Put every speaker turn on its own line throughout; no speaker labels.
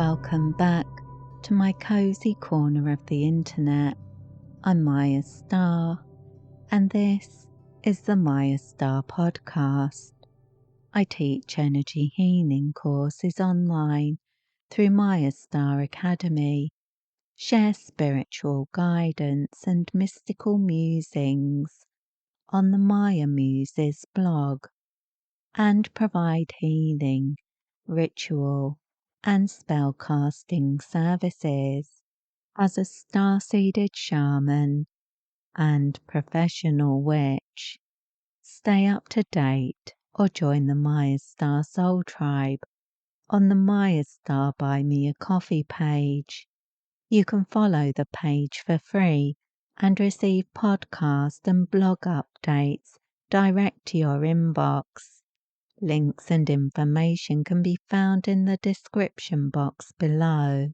Welcome back to my cozy corner of the internet. I'm Mayastar, and this is the Mayastar Podcast. I teach energy healing courses online through Mayastar Academy, share spiritual guidance and mystical musings on the Maya Muses blog, and provide healing, ritual, and spellcasting services as a star-seeded shaman and professional witch. Stay up to date or join the Mayastar Soul Tribe on the Mayastar Buy Me a Coffee page. You can follow the page for free and receive podcast and blog updates direct to your inbox. Links and information can be found in the description box below.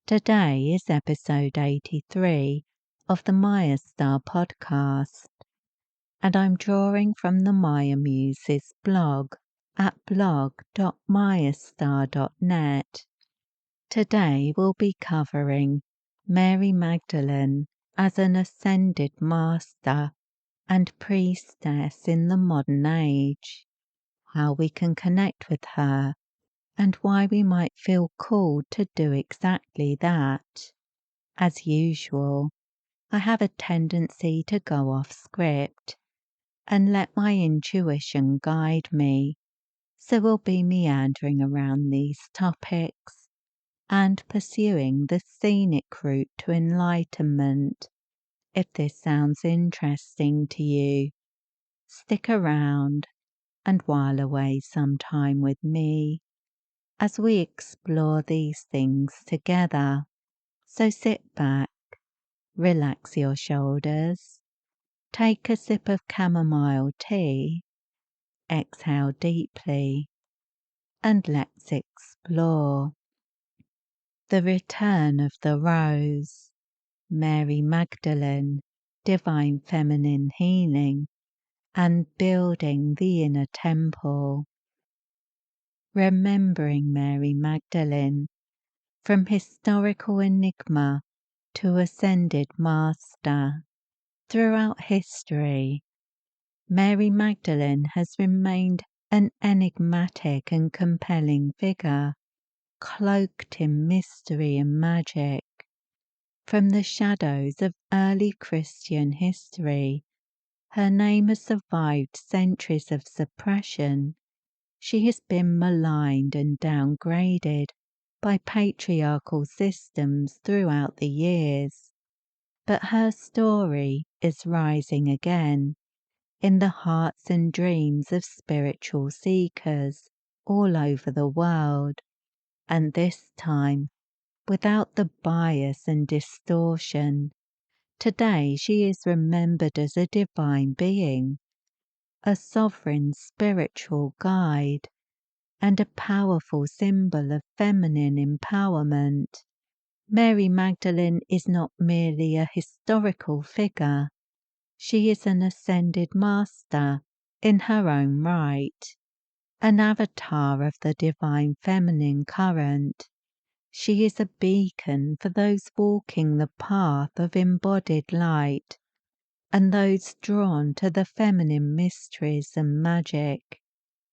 Today is episode 83 of the Mayastar Podcast, and I'm drawing from the Maya Muses blog at blog.mayastar.net. Today we'll be covering Mary Magdalene as an ascended master and priestess in the modern age, how we can connect with her, and why we might feel called to do exactly that. As usual, I have a tendency to go off script and let my intuition guide me, so we'll be meandering around these topics and pursuing the scenic route to enlightenment. If this sounds interesting to you, stick around and while away some time with me as we explore these things together. So sit back, relax your shoulders, take a sip of chamomile tea, exhale deeply, and let's explore. The Return of the Rose, Mary Magdalene, Divine Feminine Healing, and Building the Inner Temple. Remembering Mary Magdalene, from historical enigma to ascended master. Throughout history, Mary Magdalene has remained an enigmatic and compelling figure, cloaked in mystery and magic. From the shadows of early Christian history, her name has survived centuries of suppression. She has been maligned and downgraded by patriarchal systems throughout the years. But her story is rising again in the hearts and dreams of spiritual seekers all over the world, and this time without the bias and distortion. Today she is remembered as a divine being, a sovereign spiritual guide, and a powerful symbol of feminine empowerment. Mary Magdalene is not merely a historical figure. She is an ascended master in her own right, an avatar of the divine feminine current. She is a beacon for those walking the path of embodied light and those drawn to the feminine mysteries and magic.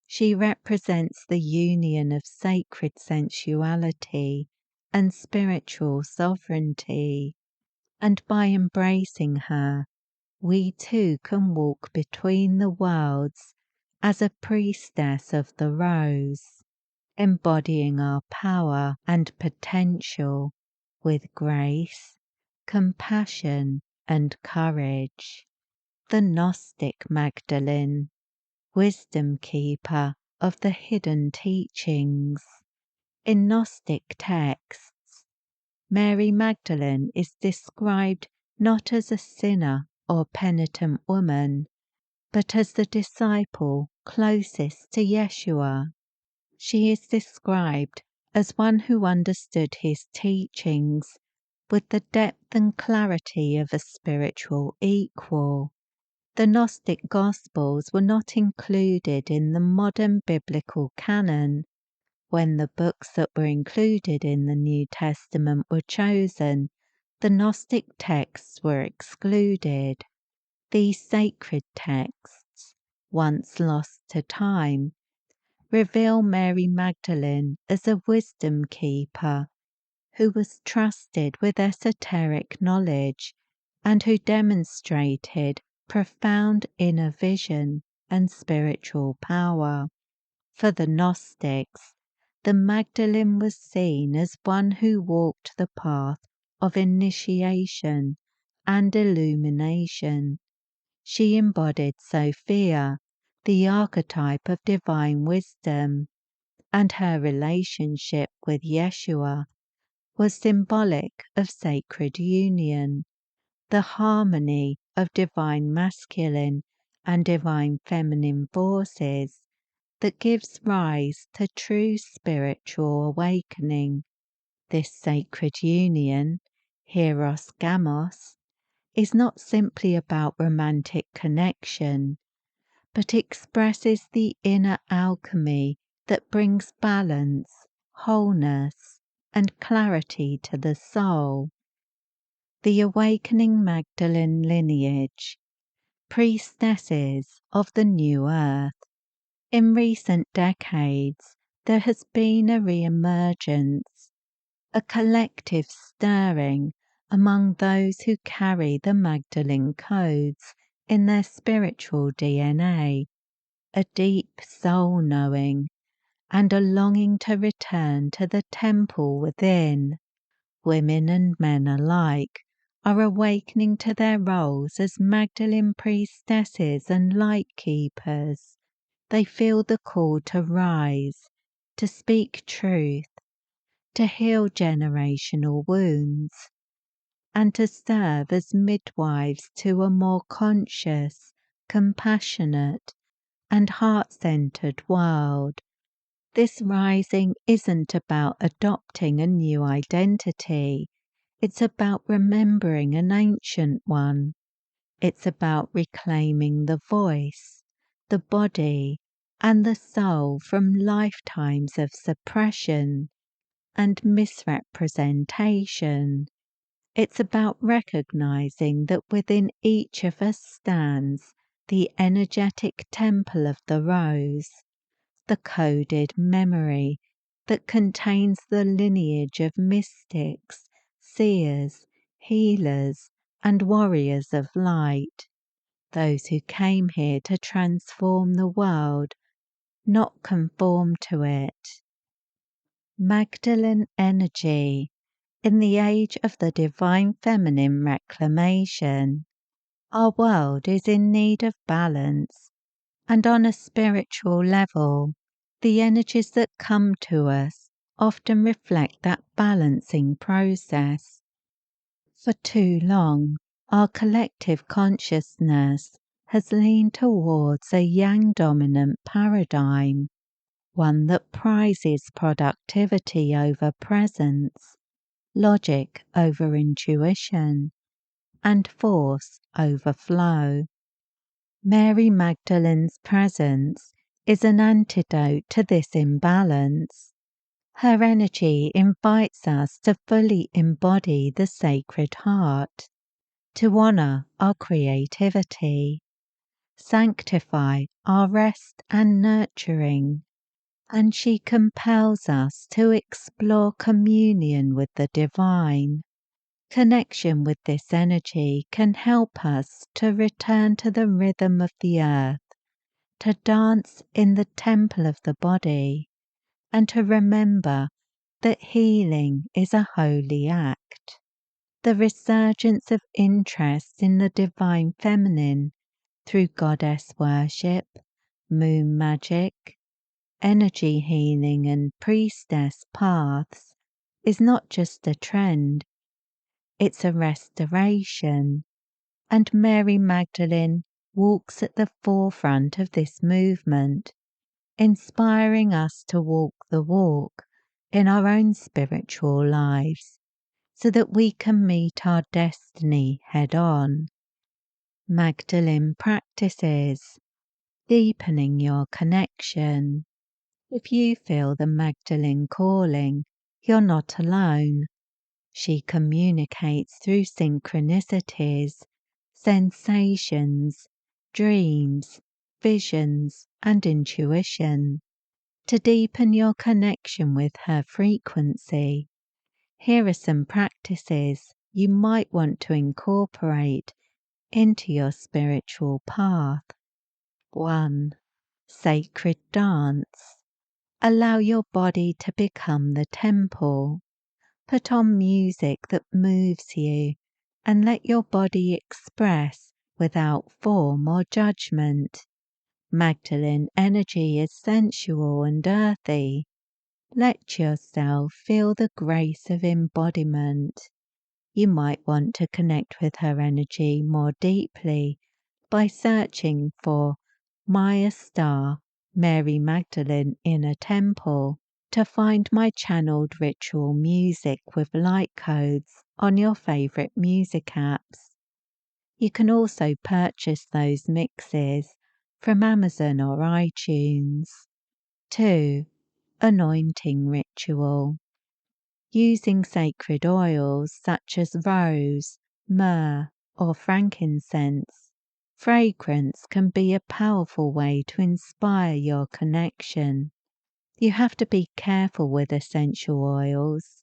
She represents the union of sacred sensuality and spiritual sovereignty, and by embracing her, we too can walk between the worlds as a priestess of the rose, embodying our power and potential with grace, compassion, and courage. The Gnostic Magdalene, wisdom keeper of the hidden teachings. In Gnostic texts, Mary Magdalene is described not as a sinner or penitent woman, but as the disciple closest to Yeshua. She is described as one who understood his teachings with the depth and clarity of a spiritual equal. The Gnostic Gospels were not included in the modern biblical canon, when the books that were included in the New Testament were chosen, the Gnostic texts were excluded. These sacred texts, once lost to time, reveal Mary Magdalene as a wisdom keeper who was trusted with esoteric knowledge and who demonstrated profound inner vision and spiritual power. For the Gnostics, the Magdalene was seen as one who walked the path of initiation and illumination. She embodied Sophia, the archetype of divine wisdom, and her relationship with Yeshua was symbolic of sacred union, the harmony of divine masculine and divine feminine forces that gives rise to true spiritual awakening. This sacred union, Hieros Gamos, is not simply about romantic connection, but expresses the inner alchemy that brings balance, wholeness, and clarity to the soul. The awakening Magdalene lineage, priestesses of the new earth. In recent decades, there has been a re-emergence, a collective stirring among those who carry the Magdalene codes in their spiritual DNA, a deep soul knowing and a longing to return to the temple within. Women and men alike are awakening to their roles as Magdalene priestesses and light keepers. They feel the call to rise, to speak truth, to heal generational wounds, and to serve as midwives to a more conscious, compassionate, and heart-centered world. This rising isn't about adopting a new identity. It's about remembering an ancient one. It's about reclaiming the voice, the body, and the soul from lifetimes of suppression and misrepresentation. It's about recognizing that within each of us stands the energetic temple of the rose, the coded memory that contains the lineage of mystics, seers, healers, and warriors of light, those who came here to transform the world, not conform to it. Magdalene energy in the age of the divine feminine reclamation. Our world is in need of balance, and on a spiritual level, the energies that come to us often reflect that balancing process. For too long, our collective consciousness has leaned towards a yang-dominant paradigm, one that prizes productivity over presence, logic over intuition, and force over flow. Mary Magdalene's presence is an antidote to this imbalance. Her energy invites us to fully embody the Sacred Heart, to honor our creativity, sanctify our rest and nurturing, and she compels us to explore communion with the divine. Connection with this energy can help us to return to the rhythm of the earth, to dance in the temple of the body, and to remember that healing is a holy act. The resurgence of interest in the divine feminine through goddess worship, moon magic, energy healing, and priestess paths is not just a trend, it's a restoration, and Mary Magdalene walks at the forefront of this movement, inspiring us to walk the walk in our own spiritual lives so that we can meet our destiny head on. Magdalene practices deepening your connection. If you feel the Magdalene calling, you're not alone. She communicates through synchronicities, sensations, dreams, visions, and intuition. To deepen your connection with her frequency, here are some practices you might want to incorporate into your spiritual path. 1. Sacred dance. Allow your body to become the temple. Put on music that moves you and let your body express without form or judgment. Magdalene energy is sensual and earthy. Let yourself feel the grace of embodiment. You might want to connect with her energy more deeply by searching for Mayastar Mary Magdalene in a temple to find my channeled ritual music with light codes on your favorite music apps. You can also purchase those mixes from Amazon or iTunes. 2. Anointing ritual. Using sacred oils such as rose, myrrh, or frankincense. Fragrance can be a powerful way to inspire your connection. You have to be careful with essential oils.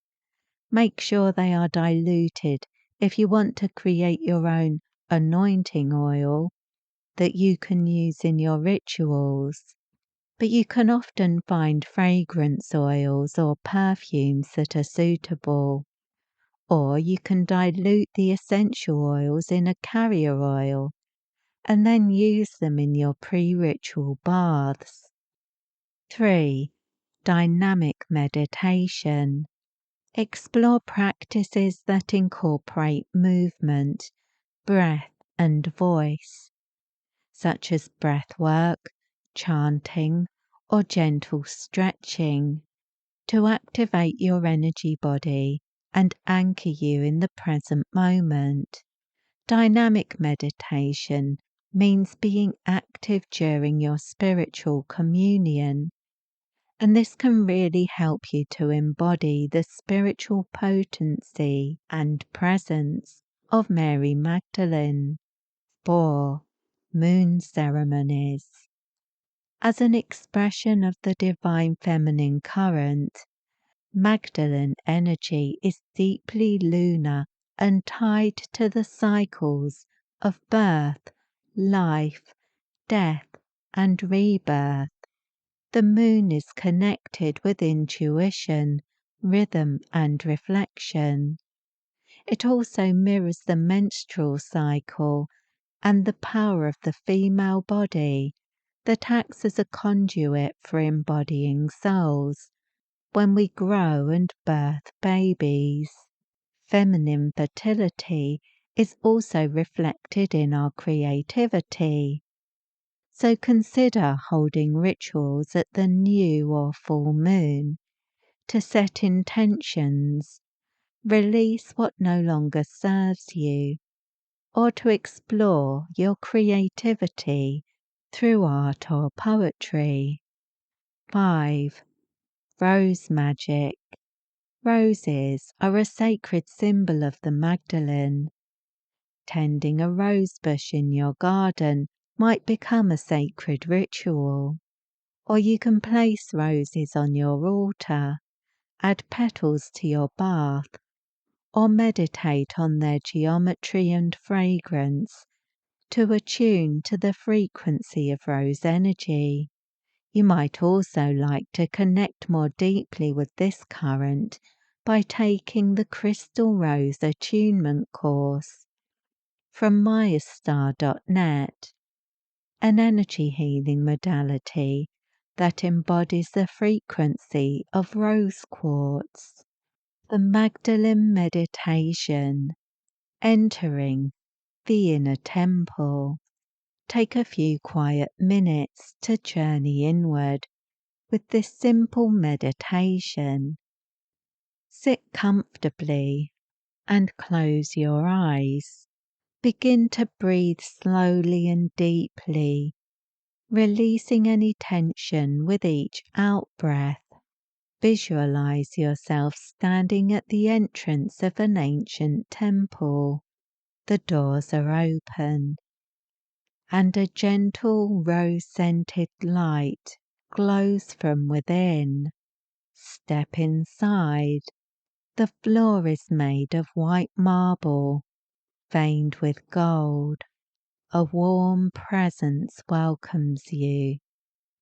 Make sure they are diluted if you want to create your own anointing oil that you can use in your rituals. But you can often find fragrance oils or perfumes that are suitable. Or you can dilute the essential oils in a carrier oil and then use them in your pre-ritual baths. 3. Dynamic meditation. Explore practices that incorporate movement, breath, and voice, such as breath work, chanting, or gentle stretching, to activate your energy body and anchor you in the present moment. Dynamic meditation means being active during your spiritual communion, and this can really help you to embody the spiritual potency and presence of Mary Magdalene. 4. Moon ceremonies. As an expression of the divine feminine current, Magdalene energy is deeply lunar and tied to the cycles of birth, life, death, and rebirth. The moon is connected with intuition, rhythm, and reflection. It also mirrors the menstrual cycle and the power of the female body that acts as a conduit for embodying souls when we grow and birth babies. Feminine fertility is also reflected in our creativity. So consider holding rituals at the new or full moon to set intentions, release what no longer serves you, or to explore your creativity through art or poetry. 5. Rose magic. Roses are a sacred symbol of the Magdalene. Tending a rose bush in your garden might become a sacred ritual. Or you can place roses on your altar, add petals to your bath, or meditate on their geometry and fragrance to attune to the frequency of rose energy. You might also like to connect more deeply with this current by taking the Crystal Rose Attunement course from Mayastar.net, an energy healing modality that embodies the frequency of rose quartz. The Magdalene meditation, entering the inner temple. Take a few quiet minutes to journey inward with this simple meditation. Sit comfortably and close your eyes. Begin to breathe slowly and deeply, releasing any tension with each out-breath. Visualize yourself standing at the entrance of an ancient temple. The doors are open, and a gentle rose-scented light glows from within. Step inside. The floor is made of white marble, veined with gold. A warm presence welcomes you.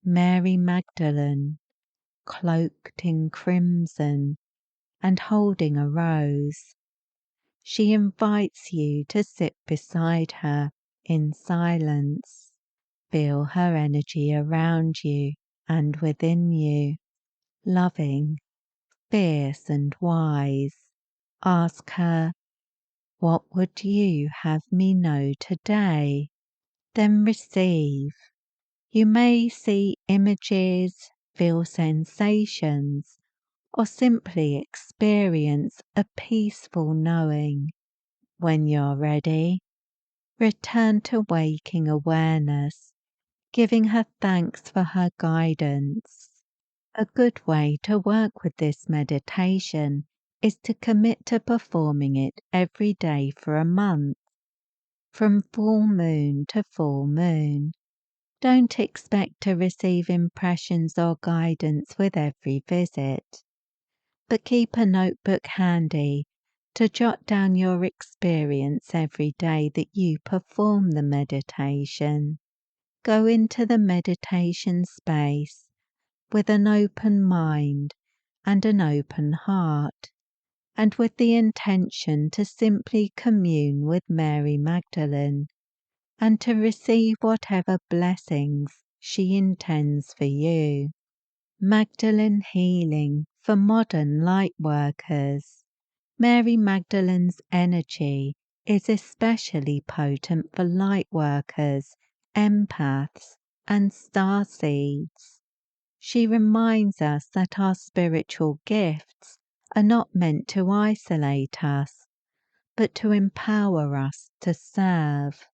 Mary Magdalene, cloaked in crimson and holding a rose. She invites you to sit beside her in silence. Feel her energy around you and within you, loving, fierce and wise. Ask her, "What would you have me know today?" Then receive. You may see images, feel sensations, or simply experience a peaceful knowing. When you're ready, return to waking awareness, giving her thanks for her guidance. A good way to work with this meditation is to commit to performing it every day for a month, from full moon to full moon. Don't expect to receive impressions or guidance with every visit, but keep a notebook handy to jot down your experience every day that you perform the meditation. Go into the meditation space with an open mind and an open heart, and with the intention to simply commune with Mary Magdalene and to receive whatever blessings she intends for you. Magdalene healing for modern lightworkers. Mary Magdalene's energy is especially potent for lightworkers, empaths, and starseeds. She reminds us that our spiritual gifts are not meant to isolate us, but to empower us to serve.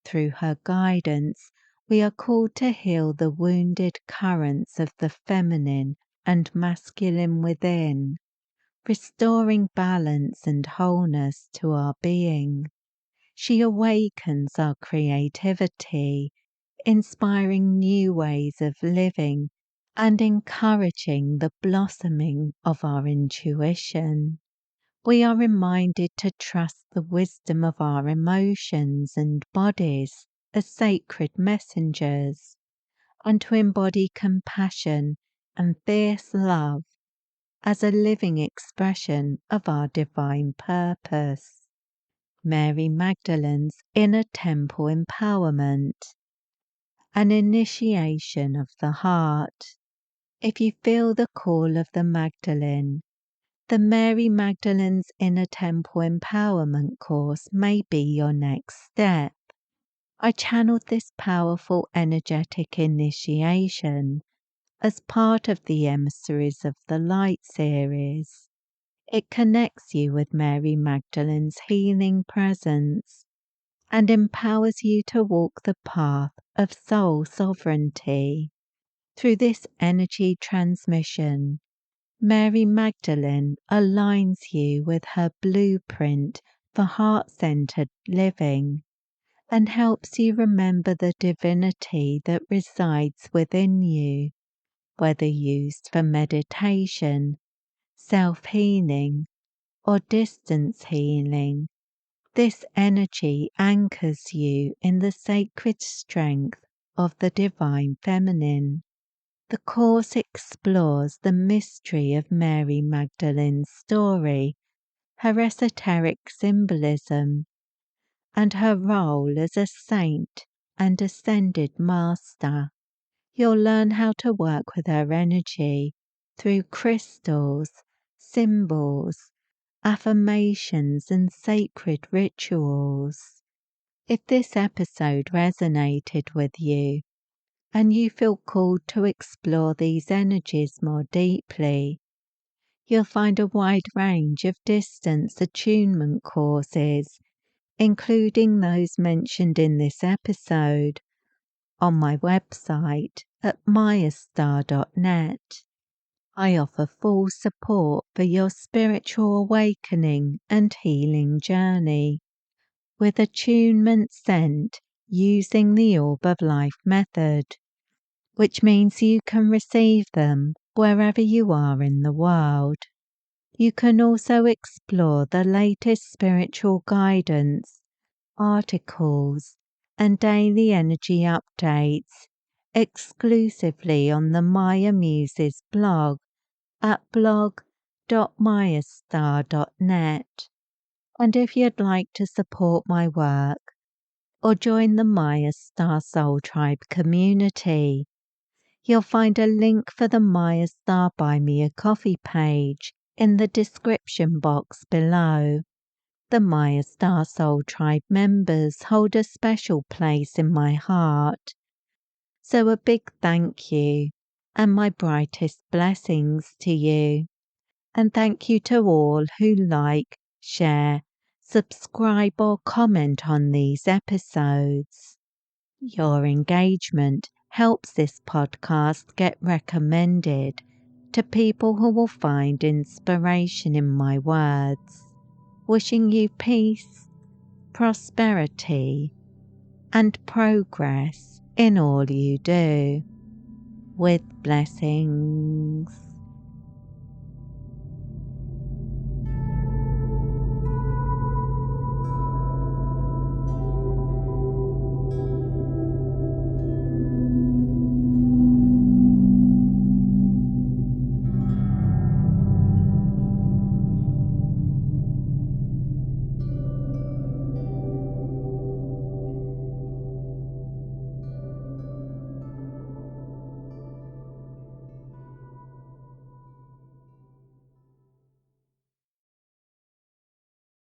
Through her guidance, we are called to heal the wounded currents of the feminine and masculine within, restoring balance and wholeness to our being. She awakens our creativity, inspiring new ways of living and encouraging the blossoming of our intuition. We are reminded to trust the wisdom of our emotions and bodies as sacred messengers, and to embody compassion and fierce love as a living expression of our divine purpose. Mary Magdalene's Inner Temple Empowerment, an initiation of the heart. If you feel the call of the Magdalene, the Mary Magdalene's Inner Temple Empowerment course may be your next step. I channeled this powerful energetic initiation as part of the Emissaries of the Light series. It connects you with Mary Magdalene's healing presence and empowers you to walk the path of soul sovereignty. Through this energy transmission, Mary Magdalene aligns you with her blueprint for heart-centered living and helps you remember the divinity that resides within you, whether used for meditation, self-healing, or distance healing. This energy anchors you in the sacred strength of the divine feminine. The course explores the mystery of Mary Magdalene's story, her esoteric symbolism, and her role as a saint and ascended master. You'll learn how to work with her energy through crystals, symbols, affirmations, and sacred rituals. If this episode resonated with you, and you feel called to explore these energies more deeply, you'll find a wide range of distance attunement courses, including those mentioned in this episode, on my website at mayastar.net. I offer full support for your spiritual awakening and healing journey with attunement sent using the Orb of Life method, which means you can receive them wherever you are in the world. You can also explore the latest spiritual guidance, articles, and daily energy updates exclusively on the Maya Muses blog at blog.mayastar.net. And if you'd like to support my work or join the Mayastar Soul Tribe community, you'll find a link for the Mayastar Buy Me a Coffee page in the description box below. The Mayastar Soul Tribe members hold a special place in my heart. So a big thank you and my brightest blessings to you. And thank you to all who like, share, subscribe or comment on these episodes. Your engagement helps this podcast get recommended to people who will find inspiration in my words. Wishing you peace, prosperity, and progress in all you do. With blessings.